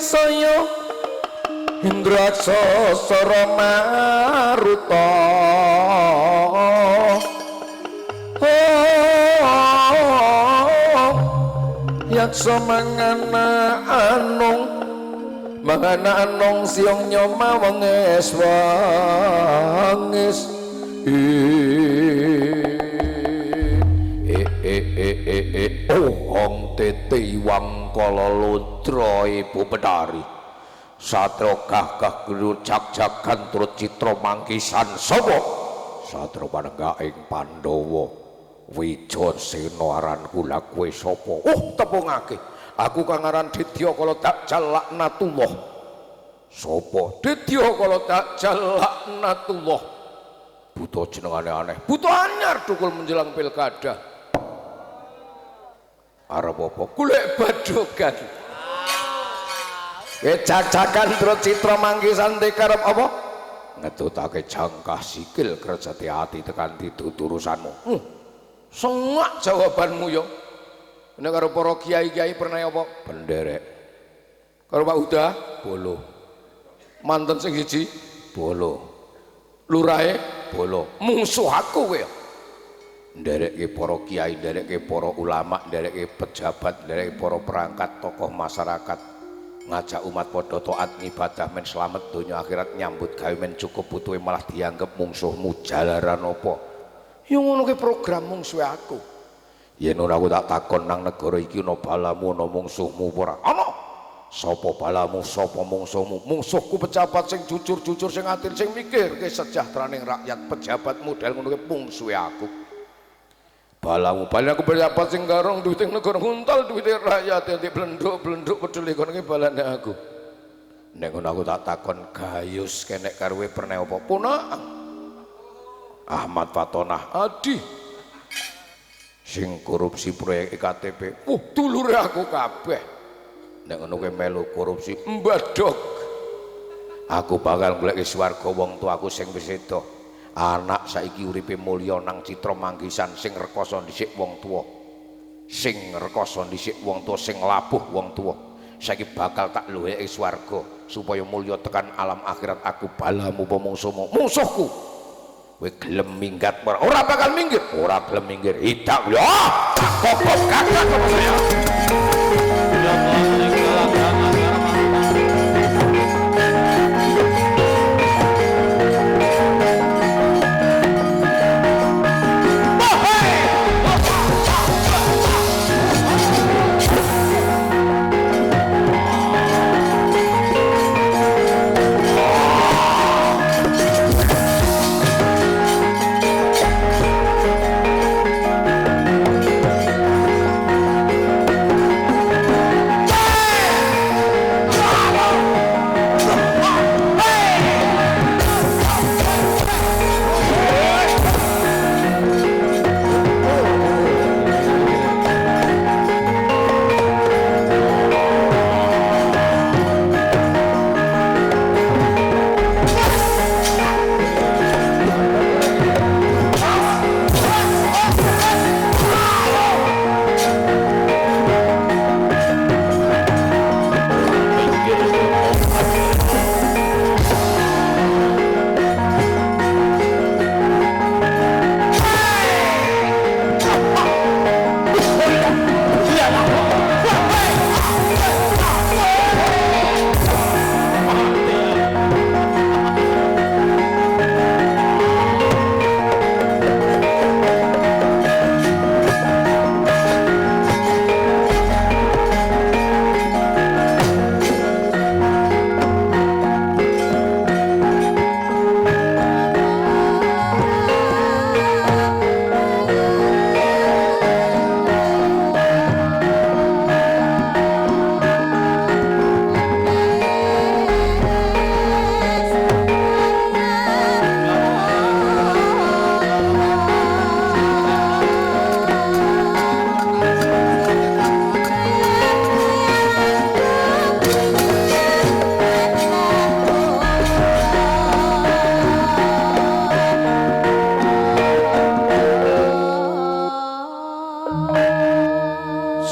saya Indrasasara Maruta yaksa mangana anung siong nyoma wenges wangis ohong tete wang kala ludra ibu bedari satra gagah guru jak-jagan turut citra mangkisan sapa satra panenggaing Pandhawa Wijasena aran kula kowe sapa tepungake aku kang aran Ditya kala Dakjal Laknatullah sapa Ditya kala Dakjal Laknatullah buta jenengane aneh buta anyar tukul menjelang pilkada arep apa golek badhogan jak-jagan terus citra mangkisan tekarep apa ngetutake jangkah sikil kerjati ati tekan dituturusanmu sengak jawabanmu yo nek karo para kiai-kiai pernah apa penderek karo Pak Uda bolo manten sing siji bolo lurahe bolo mungsuh aku kowe ndereke para kiai ndereke para ulama ndereke pejabat ndereke para perangkat tokoh masyarakat ngajak umat padha taat ibadah men slamet donya akhirat nyambut gawe men cukup butuhe malah dianggep mungsuhmu jalaran apa ya ngono ki program mungsuhe aku yen ora aku tak takon nang negara iki ana balamu ana mungsuhmu ora ana sapa balamu sapa mungsuhmu mungsuhku pejabat sing jujur-jujur sing adil sing mikir kesejahteraning rakyat pejabat model ngono ki mungsuhe aku balamu balen aku pejabat sing garong duwite negara nguntal duwite rakyat entik blenduk-blenduk peduli kono ki balane aku nek ngono aku tak takon gayus kenek karuwe pernah apa punah Ahmad Fatonah Adi sing korupsi proyek IKTP dulure aku kabeh nek ngono kowe melu korupsi mbadok aku bakal golek swarga wong tuaku sing wis sedo anak saiki uripe mulya nang citra manggisan sing rekoso dhisik wong tuwa sing rekoso dhisik wong tuwa sing labuh wong tuwa saiki bakal tak luweke swarga supaya mulya tekan alam akhirat aku balamu pemungsuhmu musuhku kowe gelem minggat ora bakal minggir ora gelem minggir hidak lho kokok kakak saya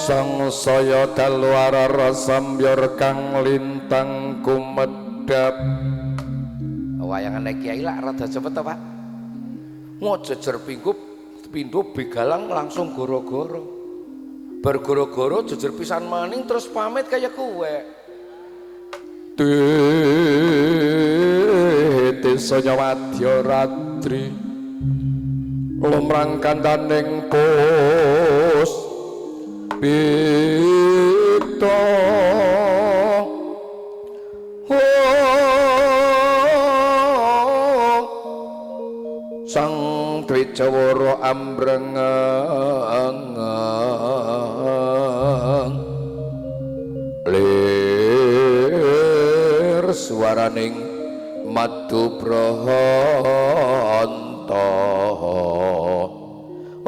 sangsaya dalwara sambyor kang lintang kumedhap wayangan kiai lak rada cepet to Pak ngojejer pindho begalang langsung goro-goro bar goro-goro jejer pisan maning terus pamit kaya kowe Desanya wadya ratri lumrang kandaning pus pito sang Dwijawara ambrengeng lir swaraning madu brahanta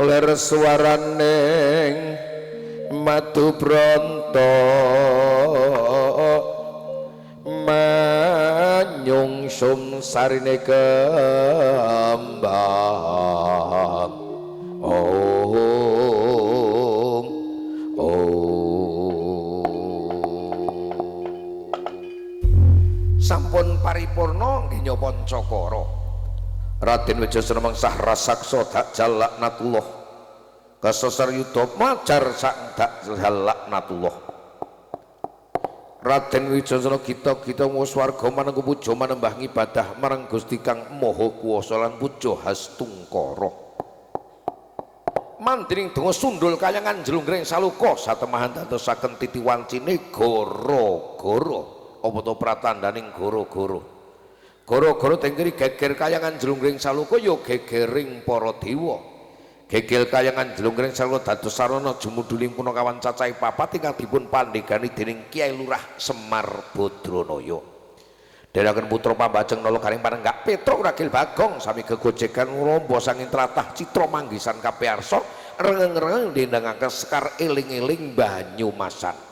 lir swaraning madu branta manyung sum sarine kembang sampun paripurna nggih nyapa Cakara Raden Wijayasena mengsah rasaksa dakjal laknatullah kasasar yuda majar sak dakjal laknatullah Raden Wijayasena kita wis warga manengku puja manembah ngibadah marang Gusti Kang Maha Kuwasa lan puja hastungkara mandring donga sundul kayangan jlungreng saluka satemahan dadosaken titiwancine gara-gara apa to pratandaning goro-goro goro-goro tengkiri geger kayangan jlungreng saluka ya gegering para dewa gegel kayangan jlungreng saluka dados sarana jumuduling punakawan cacahe 4 ingkang dipun pandhegani dening Kyai Lurah Semar Badranaya dherekaken putra pambajeng nala garing panenggak Petruk Ragil Bagong sami gegojegan ngramba sanging tlatah citra manggisan kapiarsa rengeng-rengeng ndendangaken sekar eling-eling Banyumasan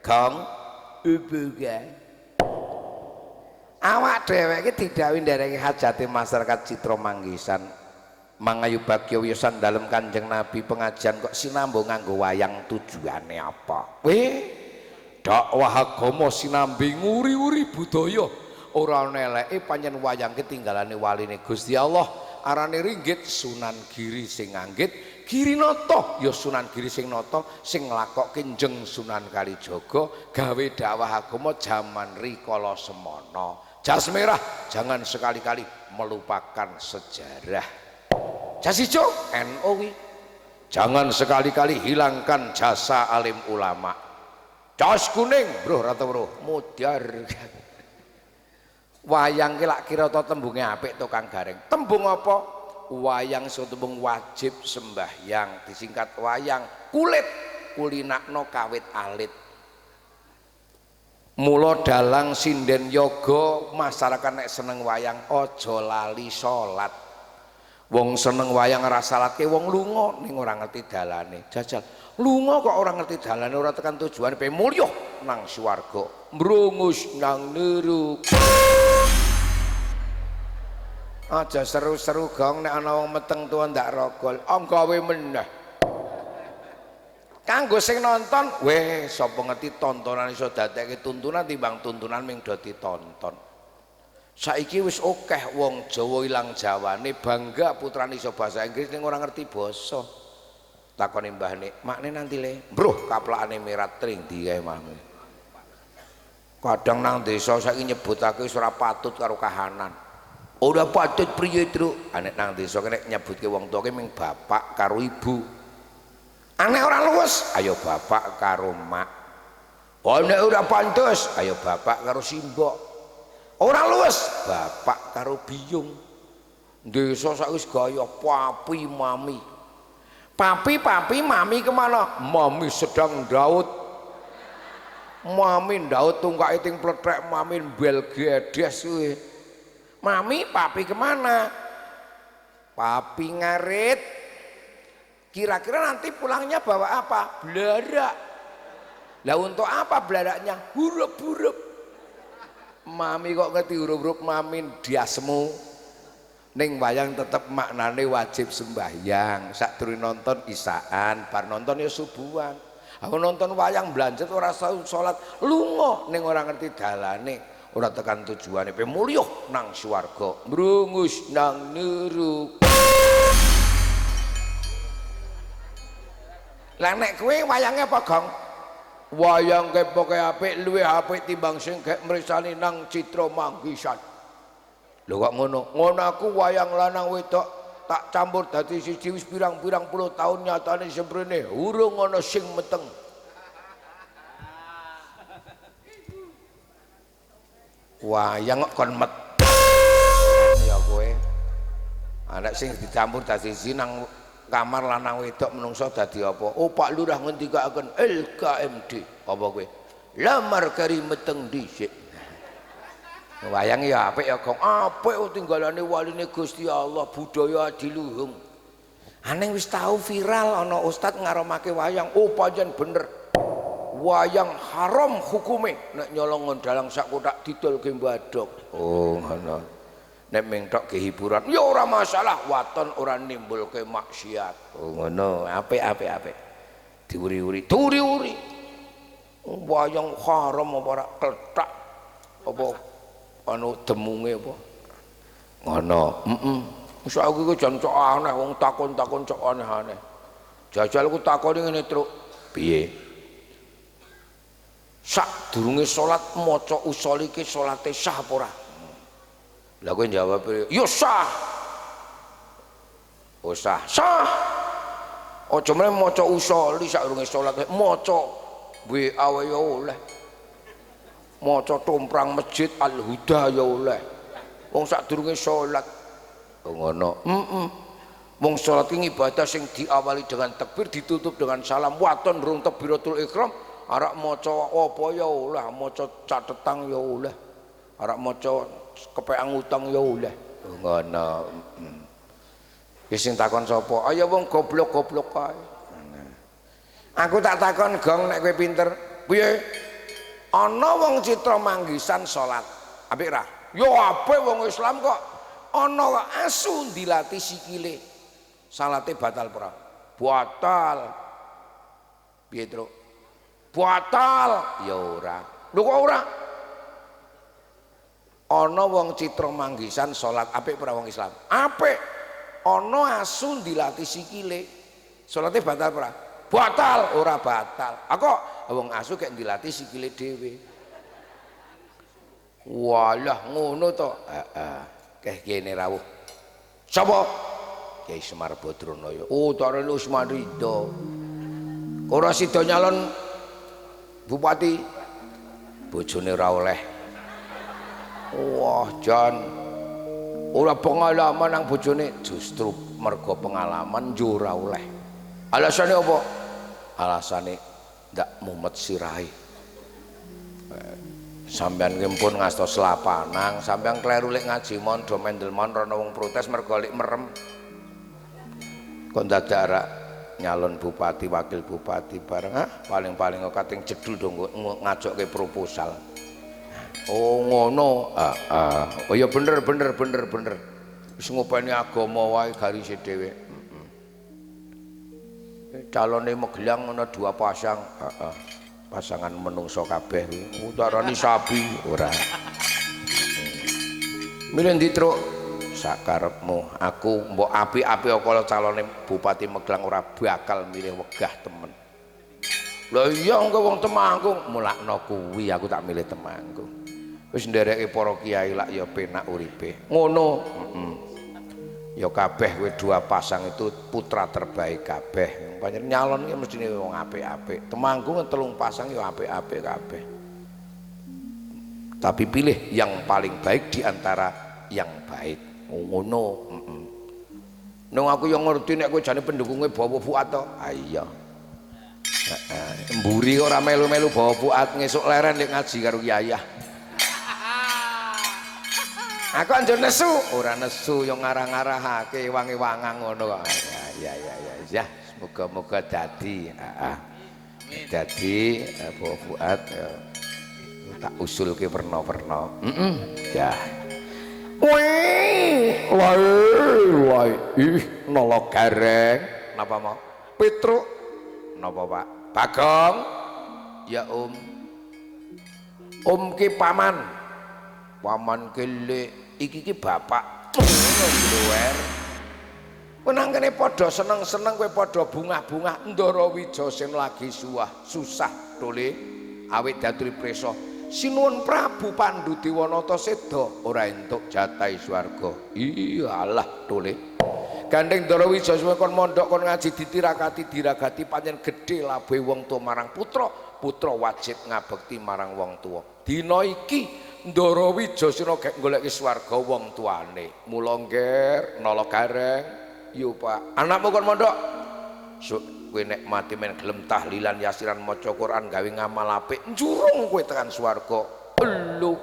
Gong buka. Awak dhewek iki didhawuhi ndereki hajate masyarakat Citra Manggisan. Mangayu bagya wiyosan dalem Kanjeng Nabi pengajian kok sinambo nganggo wayang tujuane apa? Dakwah agama sinambi nguri-uri budaya ora neleke panjen wayang ketinggalane waline Gusti Allah arane ringgit Sunan Giri sing nganggit Girinata ya Sunan Giri sing nata sing nglakokke Njeng Sunan Kalijaga gawe dakwah agama jaman rikala semana. Jas merah jangan sekali-kali melupakan sejarah. Jas ijo NU jangan sekali-kali hilangkan jasa alim ulama. Jas kuning bro rata bro mudar. Wayang ki lak kira to tembunge apik to Kang Gareng. Tembung apa? Wayang so tembung wajib sembahyang disingkat wayang kulit kulinakno kawit alit. Mula dalang sinden yoga masyarakat nek seneng wayang aja lali salat. Wong seneng wayang ora salatke wong lunga ning ora ngerti dalane. Jajal lunga kok ora ngerti dalane ora tekan tujuan pe mulya nang swarga mbrungus nang neraka. Aja seru-seru gong nek ana wong meteng tuwa ndak rogol anggawe meneh. Kanggo sing nonton, sapa ngerti tontonan iso dadekke tuntunan timbang tuntunan ming do ditonton. Saiki wis akeh wong Jawa ilang jawane bangga putrane iso basa Inggris ning ora ngerti basa. Takoni mbahne, "Makne nanti le, Bro, kaplakane mirat tring ndi kae mangke." Kadang nang desa saiki nyebutake wis ora patut karo kahanan. Ora patut priye, Truk? Nek nang desa nek nyebutke wong tuwa ki ming bapak karo ibu. Anek ora luwes, ayo bapak karo mak. Nek ora pantes, ayo bapak karo simbok. Ora luwes, bapak karo biyung. Desa sak wis gaya papi mami. Papi mami kemana? Mami sedang ndaut. Mami ndaut tungkake ting pletrek, mami bel gedes kuwi. Mami papi kemana? Papi ngarit. Kira-kira nanti pulangnya bawa apa? Belarak. Lah untuk apa belaraknya? Hurup-hurup. Mami kok ngerti hurup-hurup mami diasmu. Ning wayang tetep maknane wajib sembahyang. Sakdurunge nonton isaan, bar nonton ya subuhan. Aku nonton wayang blanjet ora salat, lunga ning ora ngerti dalane, ora tekan tujuane pe mulya nang swarga, mbrungus nang neraka. Lah nek kowe wayange apa, Gong? Wayang kepoke apik luwih apik timbang sing gek mresani nang Citra Manggisan. Lho kok ngono? Ngono aku wayang lanang wedok tak campur dadi siji wis pirang-pirang puluh taun nyatane semprene urung ana sing meteng. Wayang kok kon meteng ya kowe. Anak sing dicampur dadi siji nang kamar lanang wedok menungso dadi apa? Oh Pak Lurah ngendikaken LKMD. Apa kowe? Lamar kari meteng dhisik. Wayang ya apik ya Gong. Apik tinggalane waline Gusti Allah, budaya adiluhung. Aneh wis tau viral ana ustad ngaramake wayang. Oh pancen bener. Wayang haram hukume nek nyolong dalang sak kotak didolke mbadok. Oh ngono. Nek ming tok ke hiburan ya ora masalah, waton ora nimbulke maksiat. Oh ngono, apik. Diuri-uri, turi-uri. Wayang haram apa ora kletak apa anu demunge apa. Ngono, Wis aku iki jan cok aneh wong takon-takon cok aneh-aneh. Jajal ku takoni ngene, Truk. Piye? Sadurunge salat maca usul iki salate sah apa ora? Lah kowe jawab, "Ya sah." Oh sah. Sah. Aja meneh maca usul sadurunge salat, maca WA ya oleh. Maca tumprang masjid Al-Huda ya oleh. Wong sadurunge salat. Oh ngono. Wong salat iki ibadah sing diawali dengan takbir ditutup dengan salam. Waton durung takbiratul ihram, arek maca apa ya oleh, maca catetang ya oleh. Arek maca kepeang utang ya oleh. Ngono. Ki sing takon sapa? Ayo wong goblok-goblok kae. Aku tak takon, Gong, nek kowe pinter. Piye? ana wong Citra Manggisan salat apik ra yo apik wong Islam kok ana asu dilati sikile salate batal ora batal piye Tru batal ya ora lho kok ora ana wong Citra Manggisan salat apik ora wong Islam apik ana asu dilati sikile salate batal ora batal ora batal kok wong asu kek dilatih sikile dhewe walah ngono to heeh kene rawuh sapa Kyai Semar Badranaya oh Tarel Usman Ridho ora sida nyalon bupati bojone ora oleh wah jan ora pengalaman nang bojone justru mergo pengalaman yo ora oleh alasane apa alasane ndak mumet sirahe sampean ngimpun ngastos lapanang sampean kleru lek ngaji mondo mendelmon rono wong protes mergo lek merem kok dadak nyalon bupati wakil bupati bareng paling-paling kok kating jedul dong ngajokke proposal oh ngono oh ya bener wis ngopeni agama wae garise dhewe calone Magelang ana dua pasang pasangan menungso kabeh utarane sapi ora milih ndi Truk sakarepmu aku mbok apik-apik kala calone bupati Magelang ora bakal milih wegah temen lha iya engko wong Temanggung mulakno kuwi aku tak milih Temanggung wis ndereke para kiai lak ya penak uripe ngono ya kabeh kowe dua pasang itu putra terbaik kabeh pancen nyalon ki mestine wong apik-apik Temanggung 3 pasang ya apik-apik kabeh tapi pilih yang paling baik di antara yang baik ngono nang aku yang ngerti nek kowe jane pendukunge bawa Fuad to iya mburi ora melu-melu bawa Fuad ngesuk leren lek ngaji karo Yayah aku anjur nesu ora nesu yang ngarah-ngarahake wangi-wangang ngono kok ya semoga-moga dadi dadi Bapak Fuad tak usulke perno-perno ya wih lai nolo gareng napa mau Petruk napa Pak Bagong ya ki paman kele iki bapak luwer menang kene padha seneng-seneng kowe padha bungah-bungah Ndara Wijasen lagi susah dole awit daturi presa sinuwun Prabu Pandhu Dewanata seda ora entuk jatahe swarga iyalah dole gandeng Ndara Wijasen kon mondok kon ngaji diragati pancen gedhe labe wong tuwa marang putra wajib ngabekti marang wong tuwa dina iki Ndara Wijasena gek goleki swarga wong tuane mula ngger nala gareng yo Pak anakmu kon mondok sok kowe nek mati men gelem tahlilan yasiran maca Quran gawe ngamal apik njurung kowe tekan swarga elu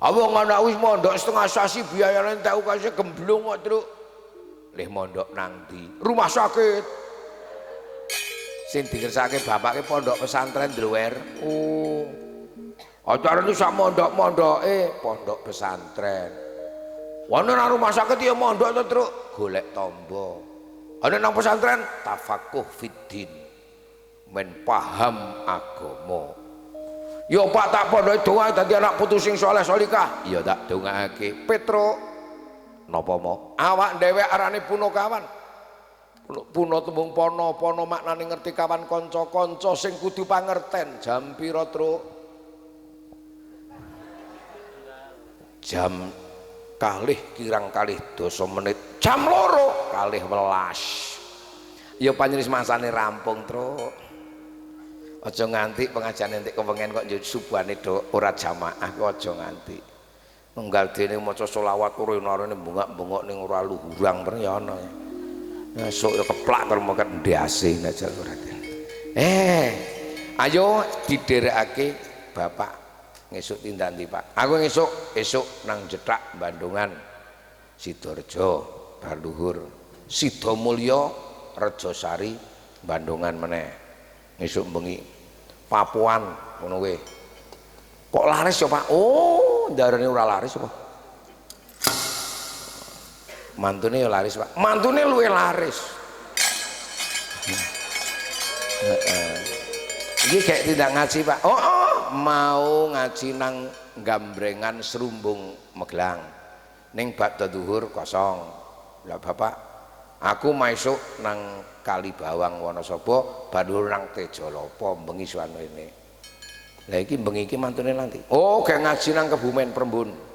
awong anak wis mondok setengah sasi biayane entek ukase gemblung kok Truk leh mondok nang ndi rumah sakit sing dikersake bapake pondok pesantren Dluwer oh acara itu sak mondok-mondoke pondok pesantren. Wong nang rumah sakit ya mondok to, Truk, golek tombo. Ana nang pesantren tafakuh fiddin. Men paham agama. Ya Pak tak pondok donga dadi anak putu sing saleh salikah. Ya tak dongake. Petruk napa mau? Awak dhewek arane punakawan. Puna tembung pono maknane ngerti kawan kanca-kanca sing kudu pangerten. Jam pira, Truk? Jam kalih kirang kalih doso menit jam 2 kalih 11 ya panjenengan masane rampung Truk aja nganti pengajian entek kepengen kok subuhane do ora jamaah kok aja nganti nunggal dene maca selawat urine bengak-bengok ning ora luhurang per ya ana esuk ya keplak karo moket ndase aja ora ayo didherekake Bapak ngesuk tindak ndi Pak aku esuk nang Jethak Bandungan Sidoarjo bar luhur Sidomulya Rejosari Bandungan meneh ngesuk bengi Papuan ngono kuwi Kok laris ya Pak? Oh darane ora laris apa? Mantune ya laris Pak, mantune luwe laris. Iki kayak tidak ngaji Pak. Oh, mau ngaji nang Gambrengan Serumbung Magelang ning bab duhur kosong. Lah Bapak aku maesuk nang Kali Bawang Wonosobo bandur nang Tejolopo bengi suwane. Lah iki bengi iki mantune nanti. Oh, kayak ngaji nang Kebumen Prembun.